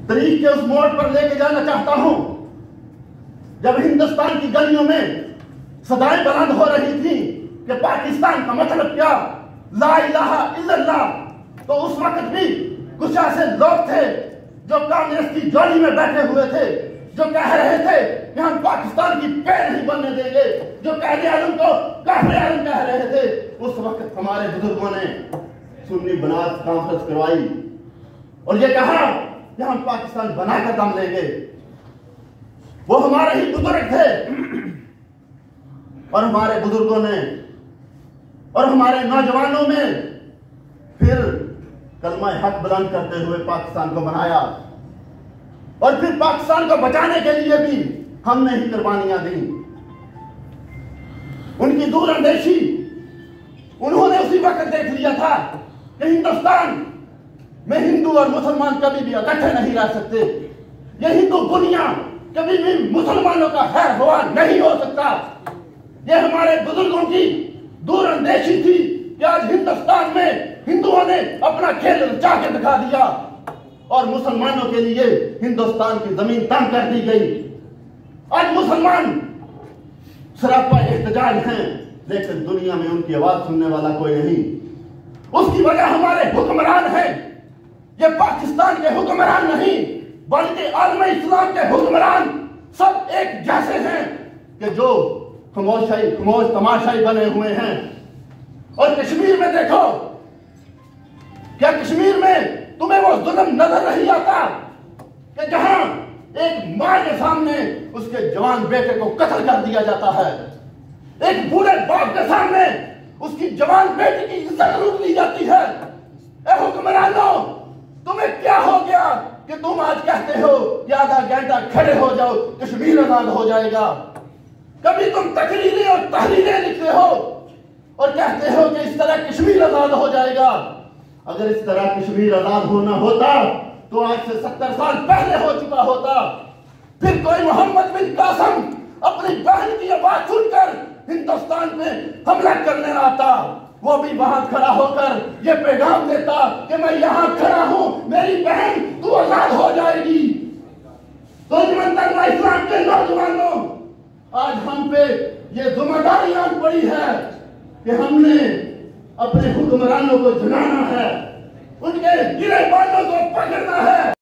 तारीख के उस मोड़ पर लेके जाना चाहता हूं जब हिंदुस्तान की गलियों में सदाएं बुलंद हो रही थी कि पाकिस्तान का मतलब क्या, ला इलाहा इल्लल्लाह। तो उस वक्त भी कुछ ऐसे लोग थे जो कांग्रेस की जोड़ी में बैठे हुए थे, जो कह रहे थे कि हम पाकिस्तान की पैर नहीं बनने देंगे, जो कायदे आज़म को काफिर आज़म कह रहे थे। उस वक्त हमारे बुजुर्गों ने सुन्नी बनात कॉन्फ्रेंस करवाई और ये कहा कि हम पाकिस्तान बनाकर दम लेंगे। वो हमारे ही बुजुर्ग थे और हमारे बुजुर्गों ने और हमारे नौजवानों में फिर कलमा हक बुलंद करते हुए पाकिस्तान को बनाया और फिर पाकिस्तान को बचाने के लिए भी हमने ही कुर्बानियां दी। उनकी दूरंदेशी, उन्होंने उसी वक्त देख लिया था कि हिंदुस्तान में हिंदू और मुसलमान कभी भी इकट्ठे नहीं रह सकते। ये हिंदू दुनिया कभी भी मुसलमानों का खैर हुआ नहीं हो सकता। ये हमारे बुजुर्गों की दूरंदेशी थी कि आज हिंदुस्तान में हिंदुओं ने अपना खेल रचा के दिखा दिया और मुसलमानों के लिए हिंदुस्तान की जमीन तंग कर दी गई। आज मुसलमान सरापा एहतजाज हैं, लेकिन दुनिया में उनकी आवाज सुनने वाला कोई नहीं। उसकी वजह हमारे हुक्मरान हैं। ये पाकिस्तान के हुक्मरान नहीं बल्कि आलम इस्लाम के हुक्मरान सब एक जैसे हैं कि जो खामोश तमाशाई बने हुए हैं। और कश्मीर में देखो, क्या कश्मीर में तुम्हें वो जुल्म नजर नहीं आता कि जहां एक मां के सामने उसके जवान बेटे को कत्ल कर दिया जाता है, एक बूढ़े बाप के सामने उसकी जवान बेटी की इज्जत लूट ली जाती है। ए हुक्मरानों, तुम्हें क्या हो गया कि तुम आज कहते हो कि आधा घंटा खड़े हो जाओ, कश्मीर आजाद हो जाएगा। कभी तुम तकरीरें और तहरीरें लिखते हो और कहते हो कि इस तरह कश्मीर आजाद हो जाएगा। अगर इस तरह कश्मीर आजाद होना होता तो आज से 70 साल पहले हो चुका होता। फिर कोई मोहम्मद बिन कासिम अपनी बहन की आवाज सुनकर हिंदुस्तान में हमला करने आता, वो भी वहां खड़ा होकर ये पैगाम देता कि मैं यहां खड़ा हूं, मेरी बहन तू आजाद हो जाएगी। तो इस्लाम के नौजवानों, आज हम पे ये जिम्मेदारी आन पड़ी है कि हमने अपने हुक्मरानों को जगाना है, उनके गिरेबानों को पकड़ना है।